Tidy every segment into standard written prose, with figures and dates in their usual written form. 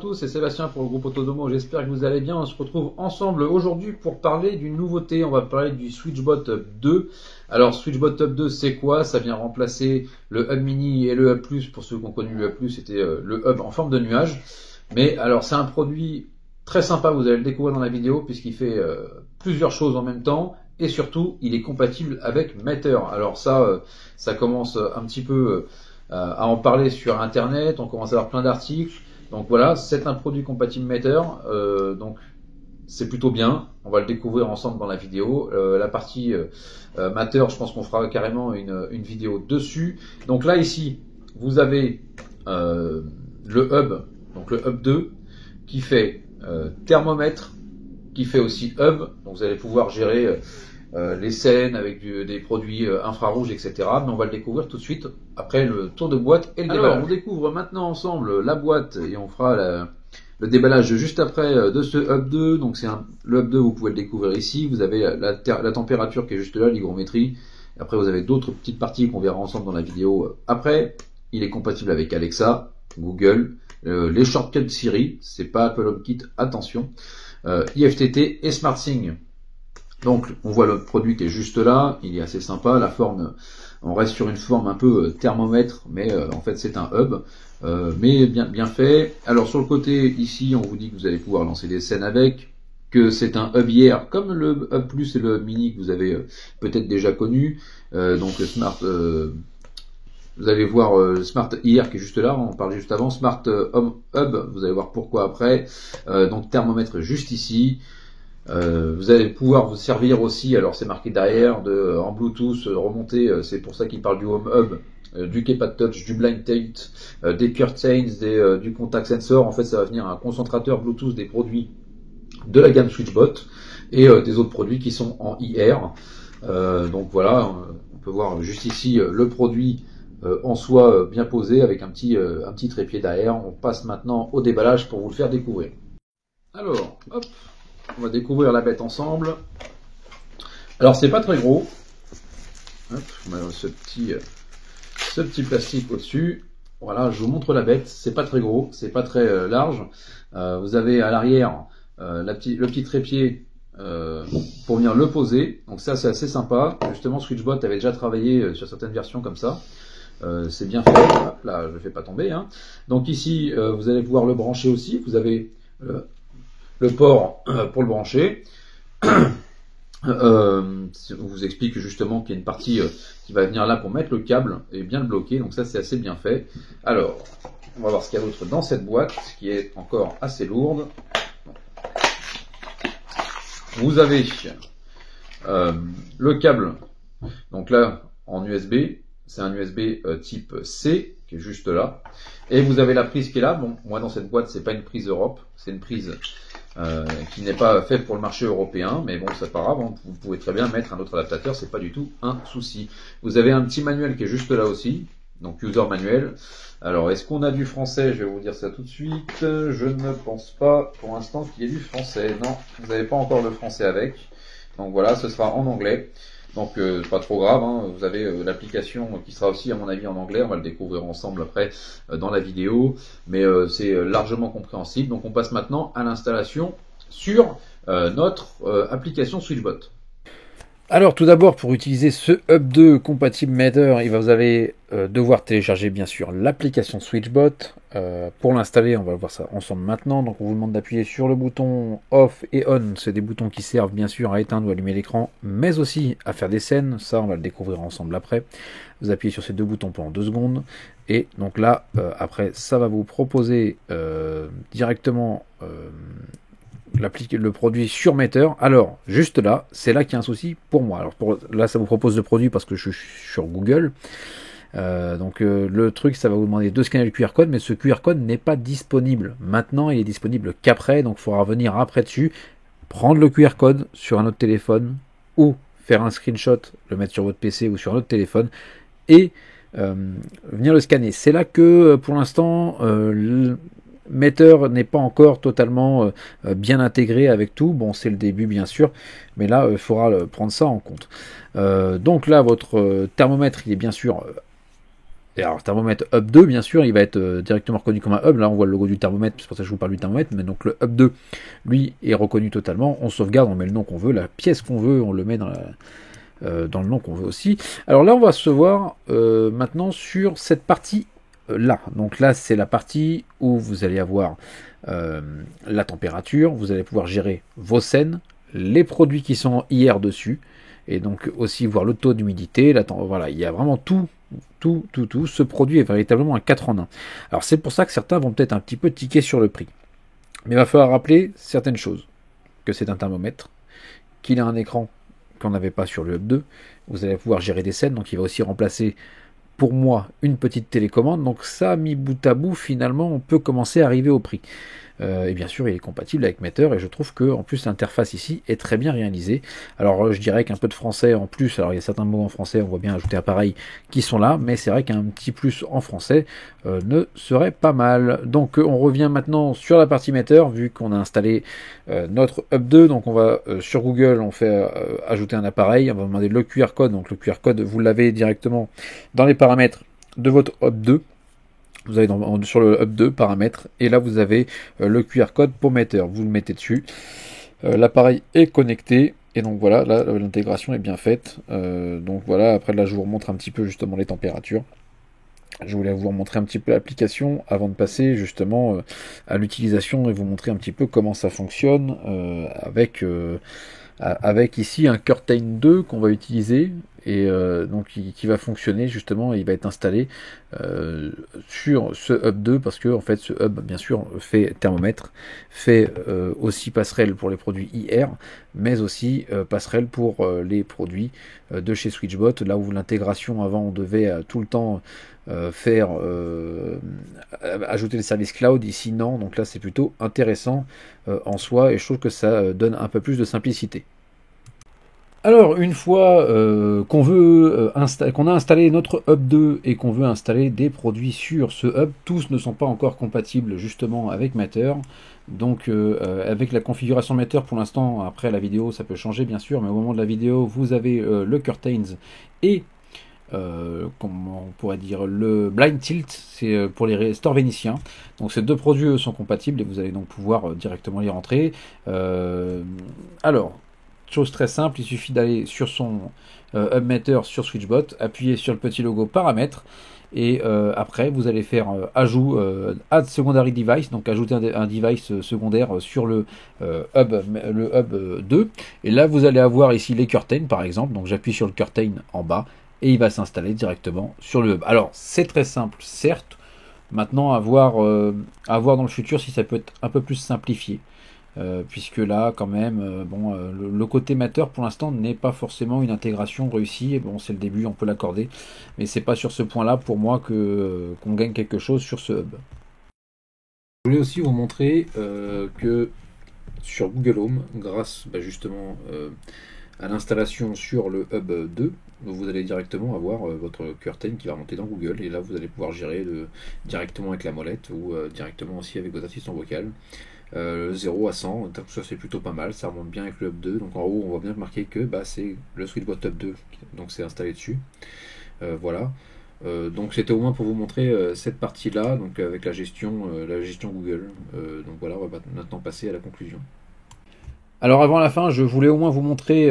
tous, c'est Sébastien pour le groupe Autodomo, j'espère que vous allez bien. On se retrouve ensemble aujourd'hui pour parler d'une nouveauté, on va parler du SwitchBot Hub 2. Alors SwitchBot Hub 2 c'est quoi? Ça vient remplacer le Hub Mini et le Hub Plus. Pour ceux qui ont connu le Hub Plus, c'était le Hub en forme de nuage. Mais alors c'est un produit très sympa, vous allez le découvrir dans la vidéo puisqu'il fait plusieurs choses en même temps. Et surtout, il est compatible avec Matter. Alors ça commence un petit peu à en parler sur Internet, on commence à avoir plein d'articles. Donc voilà, c'est un produit compatible Matter, donc c'est plutôt bien. On va le découvrir ensemble dans la vidéo. La partie Matter, je pense qu'on fera carrément une vidéo dessus. Donc là ici, vous avez le Hub, donc le Hub 2, qui fait thermomètre, qui fait aussi Hub. Donc vous allez pouvoir gérer les scènes avec des produits infrarouges, etc. Mais on va le découvrir tout de suite après le tour de boîte et le déballage. Alors, on découvre maintenant ensemble la boîte et on fera le déballage juste après de ce Hub 2. Donc le Hub 2, vous pouvez le découvrir ici. Vous avez la température qui est juste là, l'hygrométrie. Après, vous avez d'autres petites parties qu'on verra ensemble dans la vidéo après. Il est compatible avec Alexa, Google, les shortcuts Siri. C'est pas Apple HomeKit, attention. IFTT et SmartThing. Donc on voit le produit qui est juste là, il est assez sympa, la forme, on reste sur une forme un peu thermomètre, mais en fait c'est un hub, mais bien fait. Alors sur le côté ici, on vous dit que vous allez pouvoir lancer des scènes avec, que c'est un hub IR, comme le Hub Plus et le Hub Mini que vous avez peut-être déjà connu. Donc le Smart, vous allez voir le Smart IR qui est juste là, on parlait juste avant, Smart Home Hub, vous allez voir pourquoi après. Donc thermomètre juste ici. Vous allez pouvoir vous servir aussi, alors c'est marqué derrière, en Bluetooth, remonter, c'est pour ça qu'il parle du Home Hub, du Keypad Touch, du Blind Date, des curtains, du Contact Sensor. En fait, ça va venir un concentrateur Bluetooth des produits de la gamme SwitchBot et des autres produits qui sont en IR. Donc voilà, on peut voir juste ici le produit en soi bien posé avec un petit trépied derrière. On passe maintenant au déballage pour vous le faire découvrir. Alors, hop. On va découvrir la bête ensemble. Alors c'est pas très gros. Hop, on met ce petit plastique au-dessus. Voilà, je vous montre la bête. C'est pas très gros, c'est pas très large. Vous avez à l'arrière le petit trépied pour venir le poser. Donc ça c'est assez sympa. Justement SwitchBot avait déjà travaillé sur certaines versions comme ça. C'est bien fait. Hop, là je ne fais pas tomber. Hein. Donc ici vous allez pouvoir le brancher aussi. Vous avez le port pour le brancher. On vous explique justement qu'il y a une partie qui va venir là pour mettre le câble et bien le bloquer, donc ça c'est assez bien fait. Alors, on va voir ce qu'il y a d'autre dans cette boîte, qui est encore assez lourde. Vous avez le câble, donc là en USB, c'est un USB type C qui est juste là, et vous avez la prise qui est là. Bon, moi dans cette boîte c'est pas une prise Europe, c'est une prise qui n'est pas faite pour le marché européen, mais bon c'est pas grave, hein. Vous pouvez très bien mettre un autre adaptateur, c'est pas du tout un souci. Vous avez un petit manuel qui est juste là aussi, donc user manuel. Alors est-ce qu'on a du français? Je vais vous dire ça tout de suite. Je ne pense pas pour l'instant qu'il y ait du français. Non, vous n'avez pas encore le français avec. Donc voilà, ce sera en anglais. Donc c'est pas trop grave, hein. Vous avez l'application qui sera aussi à mon avis en anglais, on va le découvrir ensemble après dans la vidéo, mais c'est largement compréhensible. Donc on passe maintenant à l'installation sur notre application SwitchBot. Alors tout d'abord, pour utiliser ce Hub 2 compatible Matter, vous allez devoir télécharger bien sûr l'application SwitchBot. Pour l'installer, on va voir ça ensemble maintenant. Donc on vous demande d'appuyer sur le bouton Off et On. C'est des boutons qui servent bien sûr à éteindre ou allumer l'écran, mais aussi à faire des scènes. Ça, on va le découvrir ensemble après. Vous appuyez sur ces deux boutons pendant 2 secondes. Et donc là, après, ça va vous proposer directement le produit sur Matter. Alors, juste là, c'est là qu'il y a un souci pour moi. Alors là, ça vous propose le produit parce que je suis sur Google. Donc le truc, ça va vous demander de scanner le QR code, mais ce QR code n'est pas disponible. Maintenant, il est disponible qu'après, donc il faudra revenir après dessus, prendre le QR code sur un autre téléphone, ou faire un screenshot, le mettre sur votre PC ou sur un autre téléphone, et venir le scanner. C'est là que, pour l'instant, Matter n'est pas encore totalement bien intégré avec tout. Bon, c'est le début bien sûr, mais là il faudra prendre ça en compte. Donc là, votre thermomètre il est bien sûr Et alors, thermomètre Hub 2, bien sûr, il va être directement reconnu comme un hub. Là, on voit le logo du thermomètre, c'est pour ça que je vous parle du thermomètre. Mais donc, le Hub 2, lui, est reconnu totalement. On sauvegarde, on met le nom qu'on veut, la pièce qu'on veut, on le met dans le nom qu'on veut aussi. Alors là, on va se voir maintenant sur cette partie là. Donc là, c'est la partie où vous allez avoir la température, vous allez pouvoir gérer vos scènes, les produits qui sont en IR dessus, et donc aussi voir le taux d'humidité. Voilà, il y a vraiment tout. Ce produit est véritablement un 4 en 1. Alors c'est pour ça que certains vont peut-être un petit peu tiquer sur le prix. Mais il va falloir rappeler certaines choses. Que c'est un thermomètre, qu'il a un écran qu'on n'avait pas sur le Hub 2. Vous allez pouvoir gérer des scènes, donc il va aussi remplacer pour moi une petite télécommande. Donc ça, mis bout à bout, finalement, on peut commencer à arriver au prix. Et bien sûr, il est compatible avec Matter, et je trouve que en plus l'interface ici est très bien réalisée. Alors je dirais qu'un peu de français en plus, alors il y a certains mots en français, on voit bien ajouter appareil qui sont là, mais c'est vrai qu'un petit plus en français ne serait pas mal. Donc on revient maintenant sur la partie Matter, vu qu'on a installé notre Hub 2, donc on va sur Google, on fait ajouter un appareil, on va demander le QR code, donc le QR code vous l'avez directement dans les paramètres de votre Hub 2. Vous allez sur le Hub 2, paramètres, et là vous avez le QR code pour Matter. Vous le mettez dessus. L'appareil est connecté, et donc voilà, là l'intégration est bien faite. Donc voilà, après là je vous remontre un petit peu justement les températures. Je voulais vous montrer un petit peu l'application avant de passer justement à l'utilisation et vous montrer un petit peu comment ça fonctionne avec ici un Curtain 2 qu'on va utiliser et donc qui va fonctionner justement, et il va être installé sur ce Hub 2 parce que en fait ce Hub bien sûr fait thermomètre, fait aussi passerelle pour les produits IR, mais aussi passerelle pour les produits de chez Switchbot, là où l'intégration avant on devait tout le temps ajouter le service cloud, ici non, donc là c'est plutôt intéressant en soi, et je trouve que ça donne un peu plus de simplicité. Alors, une fois qu'on a installé notre Hub 2 et qu'on veut installer des produits sur ce Hub, tous ne sont pas encore compatibles justement avec Matter. Donc, avec la configuration Matter pour l'instant, après la vidéo, ça peut changer bien sûr, mais au moment de la vidéo, vous avez le Curtains et comment on pourrait dire, le Blind Tilt, c'est pour les stores vénitiens. Donc ces deux produits sont compatibles et vous allez donc pouvoir directement les rentrer. Alors, chose très simple, il suffit d'aller sur son Hub Matter sur Switchbot, appuyer sur le petit logo paramètres, et après vous allez faire ajout add secondary device, donc ajouter un device secondaire sur le Hub 2, et là vous allez avoir ici les curtains par exemple, donc j'appuie sur le curtain en bas et il va s'installer directement sur le Hub. Alors c'est très simple certes, maintenant à voir dans le futur si ça peut être un peu plus simplifié. Puisque là quand même le côté Matter pour l'instant n'est pas forcément une intégration réussie, et bon c'est le début, on peut l'accorder, mais c'est pas sur ce point là pour moi qu'on gagne quelque chose sur ce Hub. Je voulais aussi vous montrer que sur Google Home, grâce justement à l'installation sur le Hub 2, vous allez directement avoir votre curtain qui va monter dans Google, et là vous allez pouvoir gérer directement avec la molette ou directement aussi avec votre assistant vocal. 0 à 100, donc ça c'est plutôt pas mal, ça remonte bien avec le Hub 2, donc en haut on voit bien marqué que c'est le Switchbot Hub 2, donc c'est installé dessus. Voilà, donc c'était au moins pour vous montrer cette partie là, donc avec la gestion Google. Donc voilà, on va maintenant passer à la conclusion. Alors avant la fin, je voulais au moins vous montrer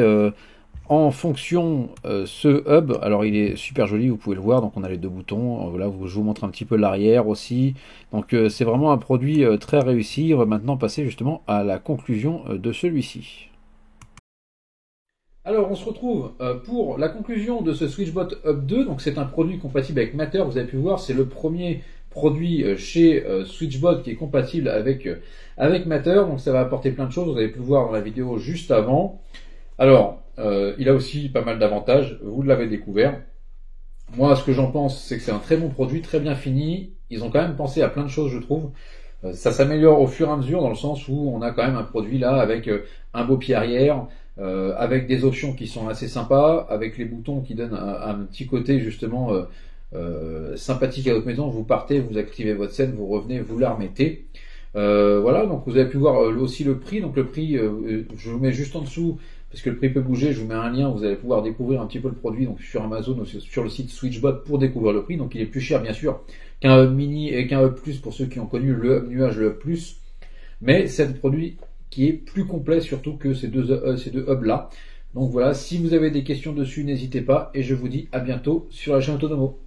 en fonction ce Hub. Alors il est super joli, vous pouvez le voir, donc on a les deux boutons, voilà, je vous montre un petit peu l'arrière aussi, donc c'est vraiment un produit très réussi. On va maintenant passer justement à la conclusion de celui-ci. Alors on se retrouve pour la conclusion de ce Switchbot Hub 2, donc c'est un produit compatible avec Matter, vous avez pu voir, c'est le premier produit chez Switchbot qui est compatible avec Matter, donc ça va apporter plein de choses, vous avez pu le voir dans la vidéo juste avant. Alors, il a aussi pas mal d'avantages, vous l'avez découvert. Moi, ce que j'en pense, c'est que c'est un très bon produit, très bien fini. Ils ont quand même pensé à plein de choses, je trouve. Ça s'améliore au fur et à mesure, dans le sens où on a quand même un produit là avec un beau pied arrière, avec des options qui sont assez sympas, avec les boutons qui donnent un petit côté justement sympathique à votre maison. Vous partez, vous activez votre scène, vous revenez, vous la remettez. Voilà, donc vous avez pu voir aussi le prix. Donc le prix, je vous mets juste en dessous, parce que le prix peut bouger, je vous mets un lien, vous allez pouvoir découvrir un petit peu le produit donc sur Amazon ou sur le site Switchbot pour découvrir le prix. Donc il est plus cher bien sûr qu'un Hub Mini et qu'un Hub Plus pour ceux qui ont connu le Hub Nuage, le Hub Plus. Mais c'est un produit qui est plus complet surtout que ces deux hubs là. Donc voilà, si vous avez des questions dessus, n'hésitez pas et je vous dis à bientôt sur la chaîne Autonomo.